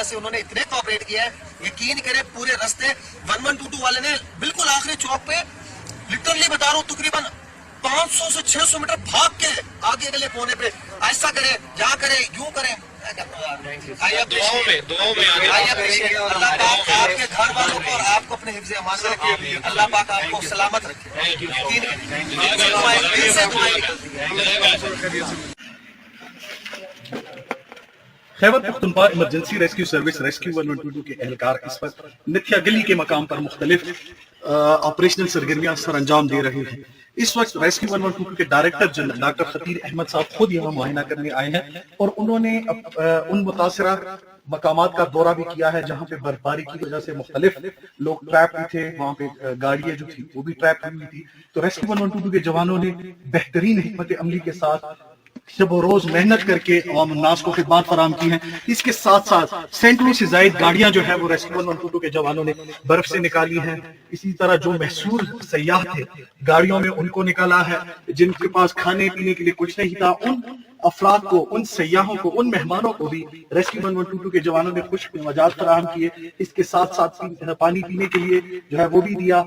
से उन्होंने इतने कोऑपरेट किया है, यकीन करें पूरे रास्ते 1122 वाले ने बिल्कुल आखिरी चौक पे लिटरली बता रहा हूँ तकरीबन 500 से 600 मीटर भाग के आगे अगले कोने पे ऐसा करे, यहाँ करे, यूं करे। अल्लाह पाक आपके घर वालों को और आपको अपने हिफ्ज़ अमान में रखे, अल्लाह पाक आपको सलामत रखे। Khyber Pakhtunkhwa emergency rescue service rescue 1122 के एहलकार इस वक्त नित्या गली के मकाम पर मुख्तलिफ ऑपरेशनल सरगर्मियां सर अंजाम दे रहे हैं। इस वक्त रेस्क्यू 112 के डायरेक्टर जनरल डॉक्टर खतीर अहमद साहब खुद यहाँ मुआयना करने आए हैं और उन्होंने उन मुतासरा मकामात का दौरा भी किया है जहाँ पे बर्फबारी की वजह से मुख्तलिफ लोग ट्रैप भी थे, वहाँ पे गाड़ियां जो थी वो भी ट्रैप हुई थी। तो रेस्क्यू 112 के जवानों ने बेहतरीन हिकमत अमली के साथ जब रोज मेहनत करके आवाम उन्नास को खिदमत फराम की हैं। इसके साथ साथ सैकड़ों से ज्यादा गाड़ियां जो है वो रेस्क्यू 112 के जवानों ने बर्फ से निकाली हैं। इसी तरह जो महसूल सयाह थे गाड़ियों में उनको निकाला है, जिनके पास खाने पीने के लिए कुछ नहीं था उन अफराद को, उन सयाहों को, उन मेहमानों को भी रेस्क्यू 112 के जवानों ने खुश मजाज फराहम किए। इसके साथ साथ पानी पीने के लिए जो है वो भी दिया,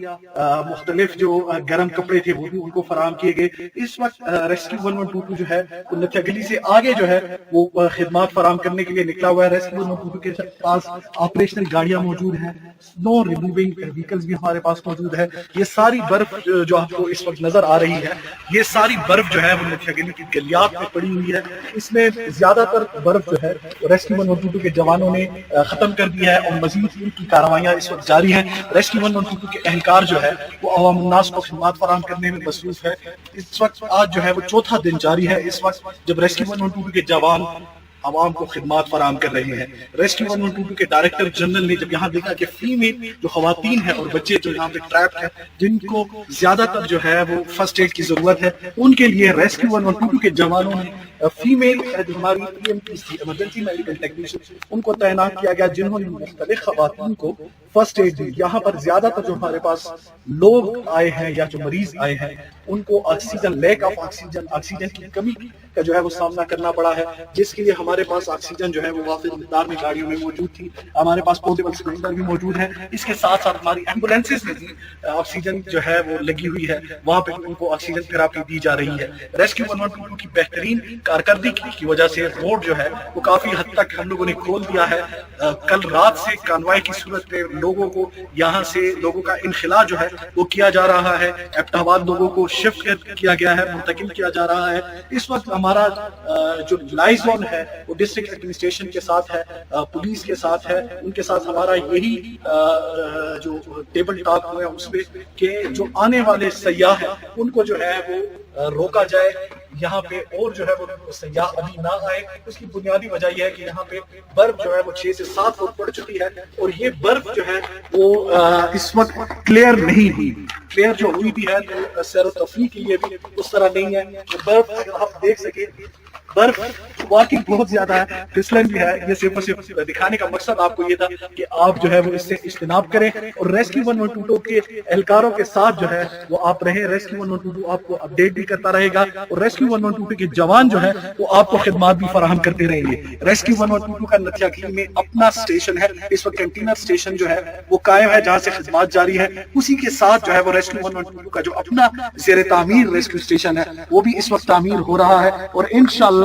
मुख्तलिफ जो गर्म कपड़े थे वो भी उनको फराहम किए गए। इस वक्त रेस्क्यू 112 जो है वो नथिया गली से आगे जो है वो खिदमत फराहम करने के लिए निकला हुआ है। रेस्क्यू 112 के पास ऑपरेशनल गाड़ियां मौजूद हैं, स्नो रिमूविंग व्हीकल्स भी हमारे पास मौजूद है। ये सारी बर्फ जो आपको इस वक्त नजर आ रही है, ये सारी बर्फ जो है वो नथिया गली की गलियात में पड़ी हुई है। इसमें ज्यादातर बर्फ जो है रेस्क्यू 112 के जवानों ने खत्म कर दिया है और मजीद इनकी कार्रवाइयां इस वक्त जारी हैं। रेस्क्यू 112 के एहलकार जो है वो अवाम उन्नास को खिदमत फराहम करने में मसरूफ है। इस वक्त आज जो है वो चौथा दिन जारी है इस वक्त जब रेस्क्यू 112 के जवान आवाम को खिदमत फराहम कर रहे हैं। रेस्क्यू 112 के डायरेक्टर जनरल ने जब यहाँ देखा कि फीमेल जो खवातीन है और बच्चे जो यहाँ पे ट्रैप है, जिनको ज्यादातर जो है वो फर्स्ट एड की जरूरत है, उनके लिए रेस्क्यू 112 के जवानों ने फीमेल जो हमारी EMTs इमरजेंसी मेडिकल टेक्नीशियन उनको तैनात किया गया, जिन्होंने मुख्तलिफ खवातीन को फर्स्ट एड दी। यहाँ पर ज्यादातर जो हमारे पास लोग आए हैं या जो मरीज आए हैं उनको ऑक्सीजन, लैक ऑफ ऑक्सीजन की कमी का जो है वो सामना करना पड़ा है, जिसके लिए हमारे पास ऑक्सीजन जो है वो वाफिज मिकदार में गाड़ियों में मौजूद थी। हमारे पास पोर्टेबल सिलेंडर भी मौजूद है। इसके साथ साथ हमारी एम्बुलेंसेज में भी ऑक्सीजन जो है वो लगी हुई है, वहाँ पे उनको ऑक्सीजन थेरापी दी जा रही है। रेस्क्यू 112 की बेहतरीन कारकर्दगी की वजह से रोड जो है वो काफी हद तक हम लोगों ने खोल दिया है। कल रात से कानवाई की सूरत में लोगों को यहाँ से लोगों का इनखिला जो है वो किया जा रहा है। एबटाबाद लोगों को शिफ्ट किया गया है, मुंतकिल किया जा रहा है। इस वक्त हमारा जो लाइजोन है वो डिस्ट्रिक्ट एडमिनिस्ट्रेशन के साथ है, पुलिस के साथ है। उनके साथ हमारा यही जो टेबल टॉक हुआ है उसमें कि जो आने वाले सयाह है उनको जो है वो रोका जाए यहाँ पे, और जो है वो सयाह अभी ना आए। उसकी बुनियादी वजह यह है कि यहाँ पे बर्फ जो है वो 6 से 7 फुट पड़ चुकी है और ये बर्फ जो है वो इस वक्त क्लियर नहीं हुई। क्लियर जो हुई भी है तो सैर तफरीह के लिए भी उस तरह नहीं है। तो बर्फ अगर आप देख सके, बर्फ वाकई बहुत ज्यादा है, फिसलन भी है। ये सिर्फ और सिर्फ दिखाने का मकसद आपको ये था कि आप जो है वो इससे इज्तनाब करें और रेस्क्यू 112 के एहलकारों के साथ जो है वो आप रहें। रेस्क्यू 112 आपको अपडेट भी करता रहेगा और रेस्क्यू 112 के जवान जो है वो आपको खिदमत भी फराहम करते रहेंगे। रेस्क्यू 112 का नथिया गली में अपना स्टेशन है, इस वक्त कंटेनर स्टेशन जो है वो कायम है जहाँ से खिदमत जारी है। उसी के साथ जो है वो रेस्क्यू 112 का जो अपना ज़ेरे तामीर रेस्क्यू स्टेशन है वो भी इस वक्त तामीर हो रहा है और इंशाअल्लाह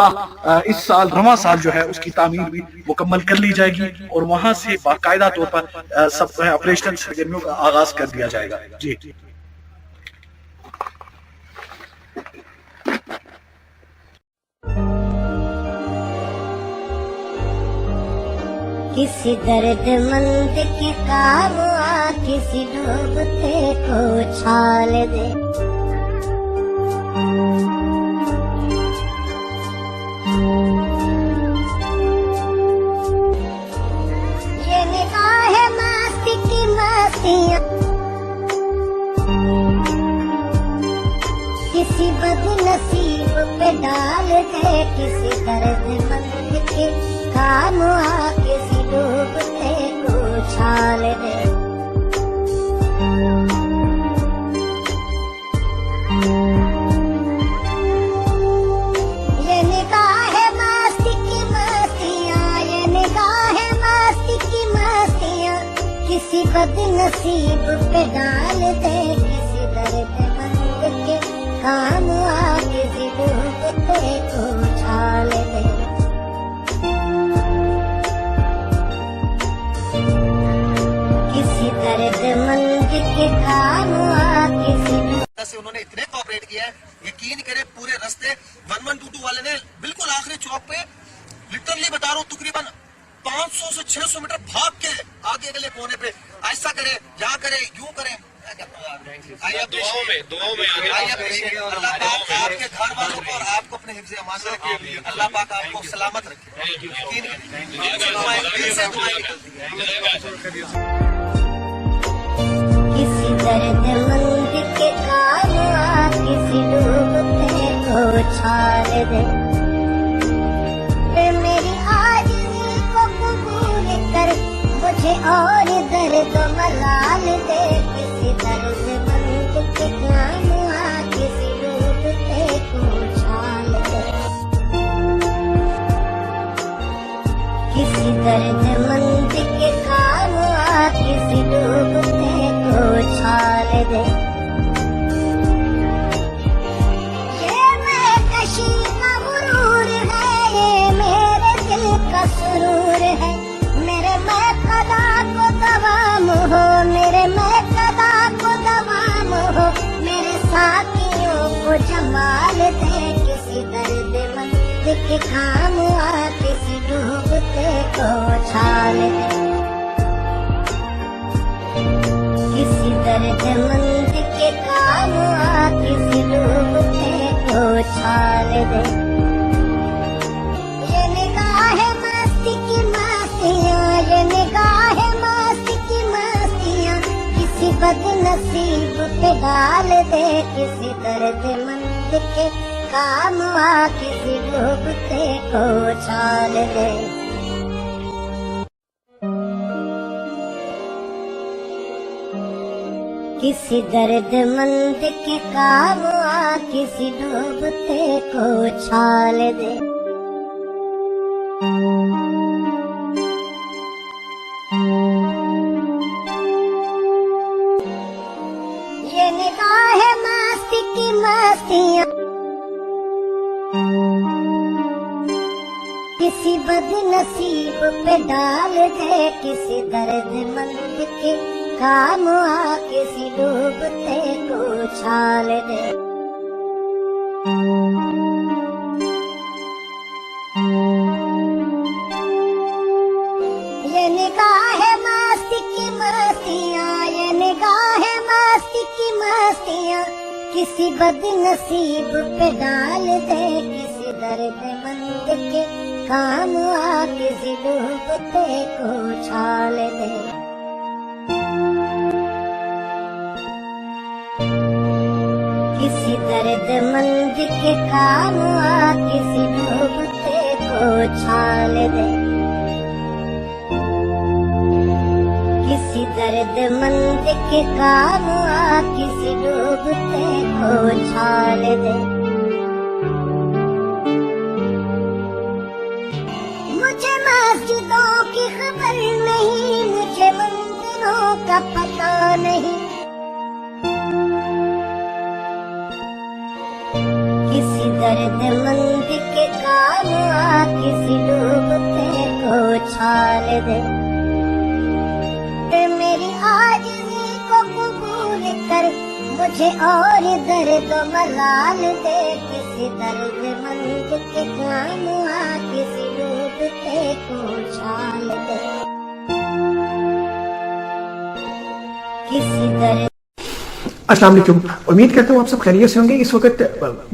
इस साल रवां साल जो है उसकी तामीर भी मुकम्मल कर ली जाएगी और वहां से बाकायदा तौर पर सब ऑपरेशनल सरगर्मियों का आगाज कर दिया जाएगा। जी किसी दर्दमंद के काम आ, किसी डूबते को छाल दे। ये निगाह मस्ती की मस्तियाँ किसी बदनसीब पे डाल दे, किसी दर्दमंद के काम आ, किसी डूबते को छाल दे। ये निगाह मस्ती की मस्तियाँ, ये निगाह मस्ती बदनसीब पे डाल दे किसी दर्दमंद के काम आ, किसी डूबते को उछाल दे। किसी दर्दमंद के काम आ, किसी से उन्होंने इतने कोऑपरेट किया है, यकीन करें पूरे रास्ते 1122 वाले ने बिल्कुल आखिरी चौक पे लिटरली बता रहा हूँ तकरीबन 500 से 600 मीटर भाग के आगे अगले कोने पे ऐसा करे, या करे, यूं करे। दुआओं में अल्लाह पाक आपके घर वालों को और आपको अपने हिफ्ज़ अमान में रखे, अल्लाह पाक आपको सलामत रखे। यकीन करें दिल से दुआएं निकलती है। किसी दर्दमंद के काम आ, किसी डूबते को उछाल दे। मेरी आजिज़ी को कबूल कर, मुझे और दर्द मलाल दे। किसी दर्दमंद के काम आ, किसी डूबते को उछाल दे। किसी दर्दमंद के काम आ, किसी डूबते को उछाल दे। ये मैं कशी का गुरूर है, ये मेरे दिल का सुरूर है। मेरे मैं कदा को दवाम हो, मेरे मैं कदा को दवाम हो। मेरे साथियों को जमाल दे किसी दर्दमंद के काम आ, किसी डूबते को उछाल दे। किसी दर्दमंद के काम आ, किसी डूबते को उछाल दे। ये निगाह मस्ती की मस्तियाँ, ये निगाह मस्ती की मस्तियाँ, किसी बदनसीब पे डाल दे। किसी दर्दमंद के काम आ, किसी डूबते को उछाल दे। किसी दर्दमंद के काम आ, किसी डूबते को उछाल दे। ये निगाह मस्ती की मस्तियाँ, किसी बदनसीब पे डाल दे। किसी दर्दमंद के काम आ, किसी डूबते को उछाल दे। ये निगाह मस्ती की मस्तियाँ, ये निगाह मस्ती की मस्तियाँ, किसी बदनसीब पे डाल दे। किसी दर्दमंद के काम आ, किसी डूबते को उछाल दे। किसी दर्दमंद के काम आ, किसी डूबते को उछाल दे। किसी दर्दमंद के काम आ, किसी डूबते को उछाल दे। मुझे मस्जिदों की खबर नहीं, मुझे मंदिरों का पता नहीं। किसी दर्दमंद के काम आ, किसी डूबते को उछाल दे। मेरी आजिज़ी को कबूल कर, मुझे और दर्द मलाल दे। किसी दर्दमंद के काम आ, किसी डूबते को उछाल दे। किसी दर्द अस्सलाम वालेकुम। उम्मीद करता हूँ आप सब खैरियत से होंगे। इस वक्त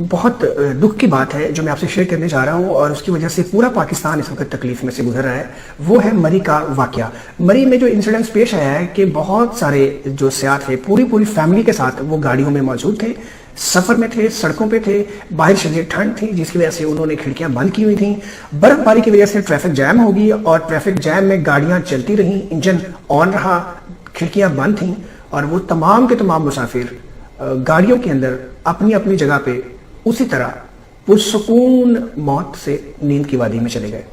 बहुत दुख की बात है जो मैं आपसे शेयर करने जा रहा हूँ और उसकी वजह से पूरा पाकिस्तान इस वक्त तकलीफ में से गुजर रहा है। वो है मरी का वाकया। मरी में जो इंसिडेंट्स पेश आया है कि बहुत सारे जो सियाह थे पूरी फैमिली के साथ वो गाड़ियों में मौजूद थे, सफर में थे, सड़कों पे थे। बाहर शदीद ठंड थी जिसकी वजह से उन्होंने खिड़कियां बंद की हुई थी। बर्फबारी की वजह से ट्रैफिक जैम हो गई और ट्रैफिक जैम में गाड़ियां चलती रही, इंजन ऑन रहा, खिड़कियां बंद थी और वो तमाम के तमाम मुसाफिर गाड़ियों के अंदर अपनी अपनी जगह पे उसी तरह पुरसुकून मौत से नींद की वादी में चले गए।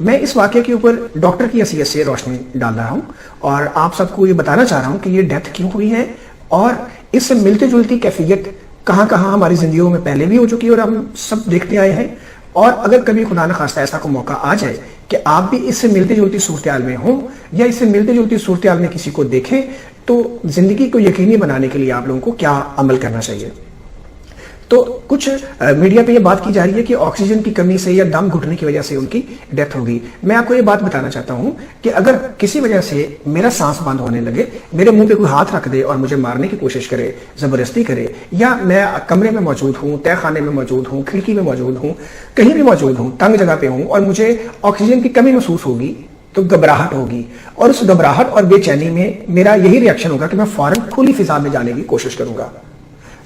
मैं इस वाकये के ऊपर डॉक्टर की हैसियत से रोशनी डाल रहा हूं और आप सबको ये बताना चाह रहा हूं कि ये डेथ क्यों हुई है और इससे मिलती जुलती कैफियत कहां कहां हमारी जिंदगियों में पहले भी हो चुकी है और हम सब देखते आए हैं। और अगर कभी खुदा न खास्ता ऐसा कोई मौका आ जाए कि आप भी इससे मिलती जुलती सूरत में हों या इससे मिलती जुलती सूरत में किसी को देखें, तो जिंदगी को यकीनी बनाने के लिए आप लोगों को क्या अमल करना चाहिए। तो कुछ मीडिया पे ये बात की जा रही है कि ऑक्सीजन की कमी से या दम घुटने की वजह से उनकी डेथ होगी। मैं आपको ये बात बताना चाहता हूं कि अगर किसी वजह से मेरा सांस बंद होने लगे, मेरे मुंह पे कोई हाथ रख दे और मुझे मारने की कोशिश करे, जबरदस्ती करे, या मैं कमरे में मौजूद हूं, तय खाने में मौजूद हूं, खिड़की में मौजूद हूं, कहीं भी मौजूद हूं, तंग जगह पे हूं और मुझे ऑक्सीजन की कमी महसूस होगी तो घबराहट होगी और उस घबराहट और बेचैनी में मेरा यही रिएक्शन होगा कि मैं फौरन खुली फिजा में जाने की कोशिश करूंगा।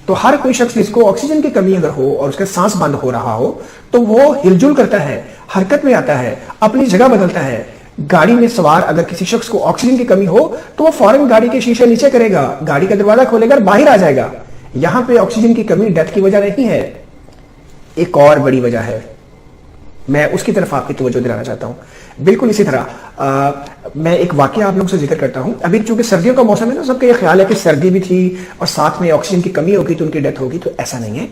तो हर कोई शख्स जिसको ऑक्सीजन की कमी अगर हो और उसका सांस बंद हो रहा हो तो वो हिलजुल करता है, हरकत में आता है, अपनी जगह बदलता है। गाड़ी में सवार अगर किसी शख्स को ऑक्सीजन की कमी हो तो वो फौरन गाड़ी के शीशे नीचे करेगा, गाड़ी का दरवाजा खोलेगा और बाहर आ जाएगा। यहां पे ऑक्सीजन की कमी डेथ की वजह नहीं है, एक और बड़ी वजह है, मैं उसकी तरफ आपकी तवज्जो दिलाना चाहता हूं। बिल्कुल इसी तरह मैं एक वाकया आप लोगों से जिक्र करता हूं। अभी चूंकि सर्दियों का मौसम है ना, सबका ये ख्याल है कि सर्दी भी थी और साथ में ऑक्सीजन की कमी होगी तो उनकी डेथ होगी, तो ऐसा नहीं है।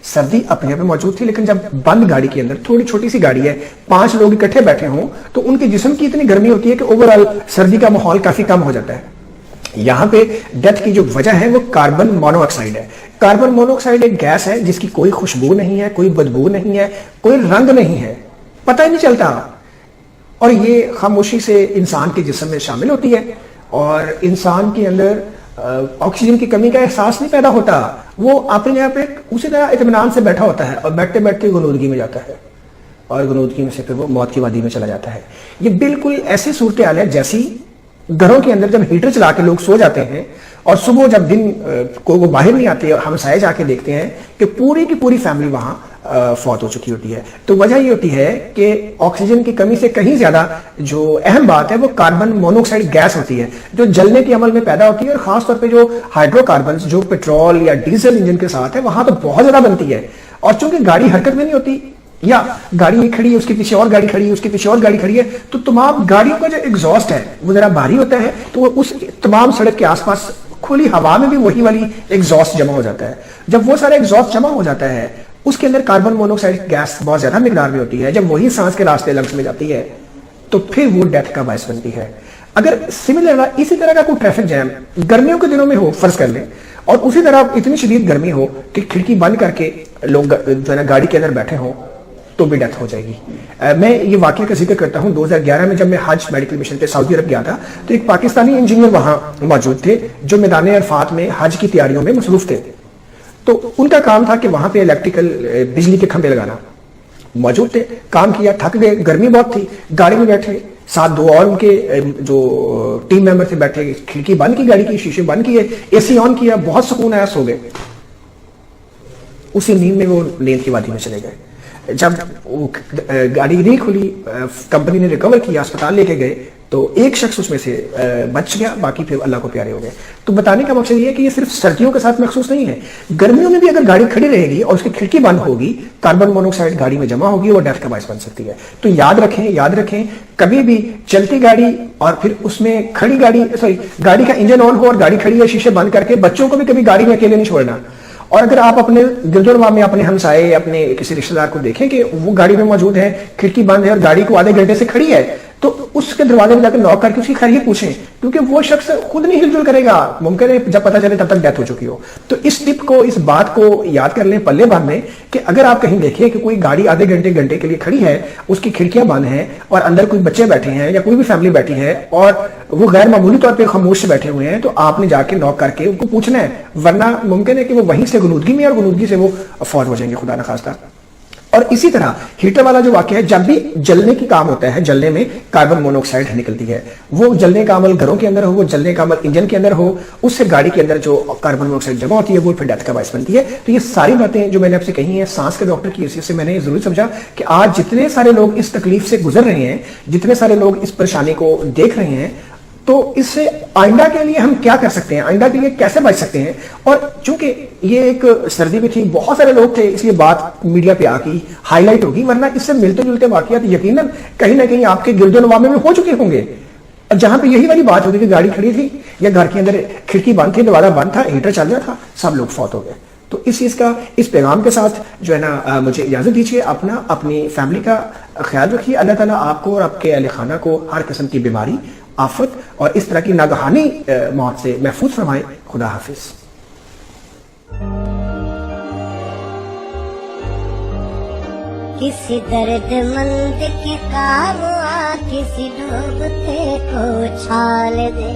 सर्दी अपने आप में मौजूद थी, लेकिन जब बंद गाड़ी के अंदर, थोड़ी छोटी सी गाड़ी है, 5 लोग इकट्ठे बैठे हों तो उनके जिस्म की इतनी गर्मी होती है कि ओवरऑल सर्दी का माहौल काफी कम हो जाता है। यहां पे डेथ की जो वजह है वो कार्बन मोनोऑक्साइड है। कार्बन मोनोऑक्साइड एक गैस है जिसकी कोई खुशबू नहीं है, कोई बदबू नहीं है, कोई रंग नहीं है, पता ही नहीं चलता, और ये खामोशी से इंसान के जिस्म में शामिल होती है और इंसान के अंदर ऑक्सीजन की कमी का एहसास नहीं पैदा होता। वो अपने आप एक उसी तरह इत्मीनान से बैठा होता है और बैठते बैठते गुनूदगी में जाता है और गुनूदगी में से फिर वो मौत की वादी में चला जाता है। ये बिल्कुल ऐसी सूरत हाल है जैसी घरों के अंदर जब हीटर चला के लोग सो जाते हैं और सुबह जब दिन को वो बाहर नहीं आते और हम साए जाके देखते हैं कि पूरी की पूरी फैमिली वहां फौत हो चुकी होती है। तो वजह ये होती है कि ऑक्सीजन की कमी से कहीं ज्यादा जो अहम बात है वो कार्बन मोनोऑक्साइड गैस होती है जो जलने के अमल में पैदा होती है, और खासतौर पे जो हाइड्रोकार्बन जो पेट्रोल या डीजल इंजन के साथ है वहां तो बहुत ज्यादा बनती है। और चूंकि गाड़ी हरकत में नहीं होती, या गाड़ी खड़ी है उसके पीछे और गाड़ी खड़ी है, उसके पीछे और गाड़ी खड़ी है, तो तमाम गाड़ियों का जो एग्जॉस्ट है वो जरा भारी होता है, तो उस तमाम सड़क के आसपास खुली हवा में भी वही वाली एग्जॉस्ट जमा हो जाता है। जब वो सारा एग्जॉस्ट जमा हो जाता है उसके अंदर कार्बन मोनोऑक्साइड गैस बहुत ज्यादा मिकदार में होती है। जब वही सांस के रास्ते लंग्स में जाती है तो फिर वो डेथ का बायस बनती है। अगर सिमिलर इसी तरह का कोई ट्रैफिक जैम गर्मियों के दिनों में हो, फर्ज कर लें, और उसी तरह इतनी शदीद गर्मी हो कि खिड़की बंद करके लोग जो है ना गाड़ी के अंदर बैठे हों तो भी डेथ हो जाएगी। मैं ये वाकये का जिक्र करता हूं, 2011 में जब मैं हज मेडिकल मिशन पे सऊदी अरब गया था तो एक पाकिस्तानी इंजीनियर वहां मौजूद थे जो मैदान अरफात में हज की तैयारियों में मसरूफ थे। तो उनका काम था कि वहां पे इलेक्ट्रिकल बिजली के खंभे लगाना। मौजूद थे, काम किया, थक गए, गर्मी बहुत थी, गाड़ी में बैठे, साथ 2 और उनके जो टीम मेंबर थे बैठे, खिड़की बंद की, गाड़ी की शीशे बंद किए, एसी ऑन किया, बहुत सुकून आया, सो गए। उसी नींद में वो नींद की वादी में चले गए। जब वो गाड़ी नहीं खुली, कंपनी ने रिकवर किया, अस्पताल लेके गए, तो एक शख्स उसमें से बच गया, बाकी फिर अल्लाह को प्यारे हो गए। तो बताने का मकसद ये है कि ये सिर्फ सर्दियों के साथ महसूस नहीं है, गर्मियों में भी अगर गाड़ी खड़ी रहेगी और उसकी खिड़की बंद होगी, कार्बन मोनोऑक्साइड गाड़ी में जमा होगी, वो डेथ का बायस बन सकती है। तो याद रखें कभी भी चलती गाड़ी और फिर उसमें खड़ी गाड़ी, गाड़ी का इंजन ऑन हो और गाड़ी खड़ी है, शीशे बंद करके, बच्चों को भी कभी गाड़ी में अकेले नहीं छोड़ना। और अगर आप अपने दिलजोरवा में अपने हमसाए, अपने किसी रिश्तेदार को देखें कि वो गाड़ी में मौजूद है, खिड़की बंद है और गाड़ी को आधे घंटे से खड़ी है, तो उसके दरवाजे में जाकर नॉक करके उसकी खैरियत पूछें, क्योंकि वो शख्स खुद नहीं हिलजुल करेगा, मुमकिन है जब पता चले तब तक डेथ हो चुकी हो। तो इस टिप को, इस बात को याद कर लें पल्ले बांध लें कि अगर आप कहीं देखें कि कोई गाड़ी आधे घंटे के लिए खड़ी है, उसकी खिड़कियां बंद हैं और अंदर कोई बच्चे बैठे हैं या कोई भी फैमिली बैठी है और वो गैर मामूली तौर पर खामोश से बैठे हुए हैं, तो आपने जाके नॉक करके उनको पूछना है, वरना मुमकिन है कि वो वहीं से गुनूदगी में और गुनूदगी से वो फौत हो जाएंगे, खुदा न खास्ता। और इसी तरह हीटर वाला जो वाकया है, जब भी जलने की काम होता है, जलने में कार्बन मोनोऑक्साइड निकलती है, वो जलने का अमल घरों के अंदर हो, वो जलने का अमल इंजन के अंदर हो, उससे गाड़ी के अंदर जो कार्बन मोनोऑक्साइड जमा होती है वो फिर डेथ का बायस बनती है। तो ये सारी बातें जो मैंने आपसे कही हैं, सांस के डॉक्टर की हैसियत से मैंने ये जरूर समझा कि आज जितने सारे लोग इस तकलीफ से गुजर रहे हैं, जितने सारे लोग इस परेशानी को देख रहे हैं, तो इससे आइंदा के लिए हम क्या कर सकते हैं, आइंदा के लिए कैसे बच सकते हैं। और चूंकि ये एक सर्दी भी थी, बहुत सारे लोग थे, इसलिए बात मीडिया पे आकी हाईलाइट होगी, वरना इससे मिलते जुलते वाकयात यकीनन कहीं ना कहीं आपके गिरदोनवामे में हो चुके होंगे। जहां पे यही वाली बात होगी कि गाड़ी खड़ी थी या घर के अंदर खिड़की बंद थी, दरवाजा बंद था, हीटर चल रहा था, सब लोग फौत हो गए। तो इस चीज का, इस पैगाम के साथ जो है ना मुझे इजाजत दीजिए। अपनी फैमिली का ख्याल रखिए। अल्लाह ताला आपको और आपके अहले खाना को हर किस्म की बीमारी, आफत और इस तरह की नागहानी मौत से महफूज फरमाए। खुदा हाफिज। किसी दर्दमंद के काम आ, किसी डूबते को छाल दे।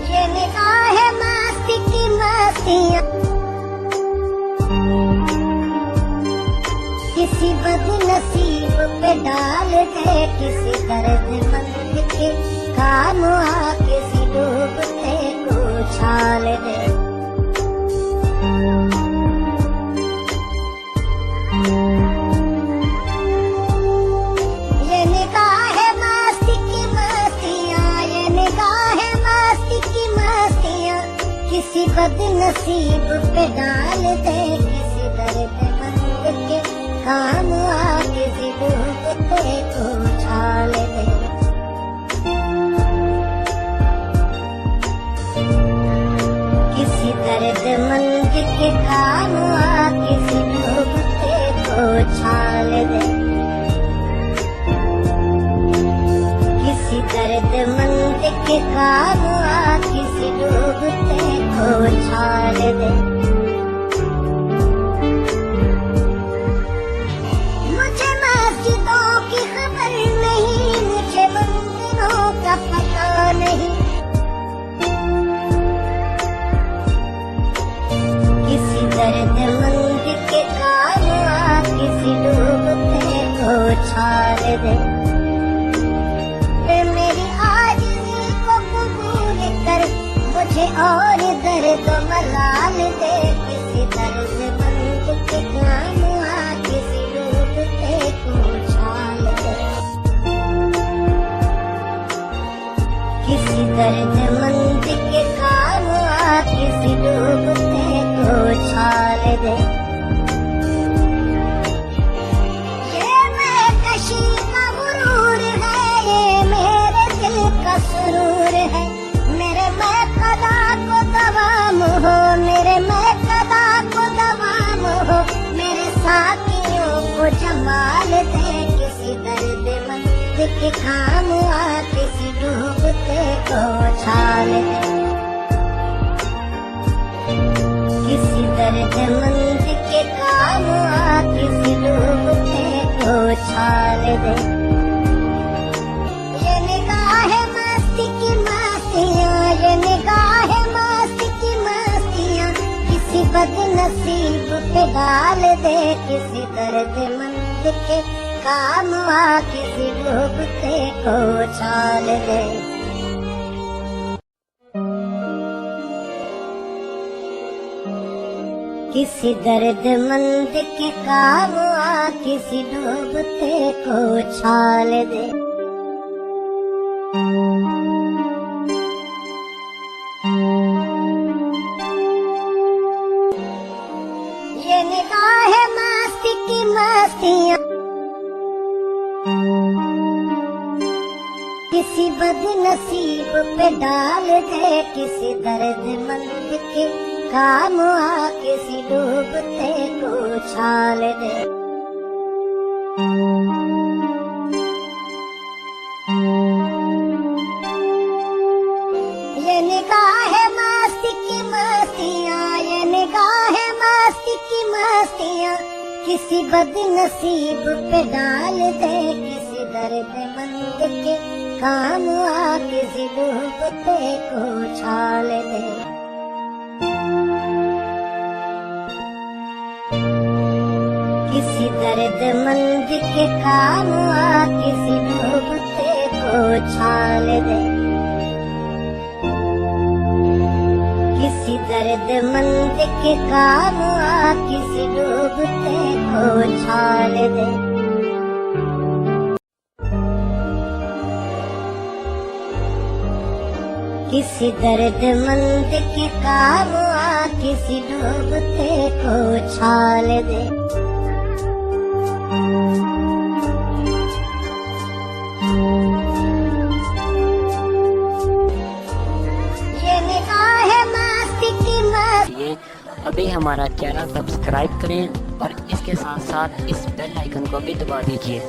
ये निगाहें मस्ती की मस्तियाँ किसी बदनसीब पे डाल दे। किसी दर्दमंद के काम आ, किसी डूबते को छाल दे। ये निगाहें मस्ती की मस्तियाँ, ये निगाहें मस्ती की मस्तियाँ किसी बदनसीब पे डाल दे। किसी दर्दमंद के काम आ, किसी डूबते को छाल दे। किसी दर्दमंद के काम आ, किसी डूबते को छाल दे। किसी दर्दमंद के काम आ, किसी डूबते को छाल दे। मुझे मस्जिदों की खबर नहीं, मुझे मंदिरों का पता नहीं। किसी दर्दमंद के काम आ, किसी डूबते को छाल दे। मेरी आजिज़ी को कबूल कर, मुझे और दर्द मलाल दे। किसी दर्दमंद के काम आ, किसी डूबते को छाल दे। किसी दर्दमंद के काम आ, किसी डूबते को छाल दे। ये मैं कशी का गुरूर है, ये मेरे दिल का सुरूर है। मेरे मैं कदा को दवाम हो, मेरे मैं कदा को दवाम हो। मेरे साथियों को जमाल दे। किसी दर्दमंद के काम आ, किसी डूबते को छाल दे। किसी दर्दमंद के काम आ, किसी डूबते को छाल दे। ये निगाहें मस्ती की मस्तियाँ, ये निगाहें मस्ती की मस्तियाँ किसी बदनसीब पे डाल दे। किसी दर्दमंद के काम आ, किसी डूबते को छाल दे। किसी दर्दमंद के काम आ, किसी डूबते को छाल दे। ये निगाहें मस्ती की मस्तियाँ किसी बदनसीब पे डाल दे। किसी दर्दमंद के काम आ, किसी डूबते को छाल दे। ये निगाहें मस्ती की मस्तियाँ, ये निगाहें मस्ती की मस्तियाँ किसी बदनसीब पे डाल दे। किसी दर्दमंद के काम आ, किसी डूबते को छाल दे। किसी दर्दमंद के काम आ, किसी डूबते को छाल दे। किसी दर्दमंद के काम आ, किसी डूबते को उछाल दे। किसी दर्दमंद के काम आ किसी डूबते को उछाल दे। ये निगाह मस्ती की मस्ती। अभी हमारा चैनल सब्सक्राइब करें और इसके साथ साथ इस बेल आइकन को भी दबा दीजिए।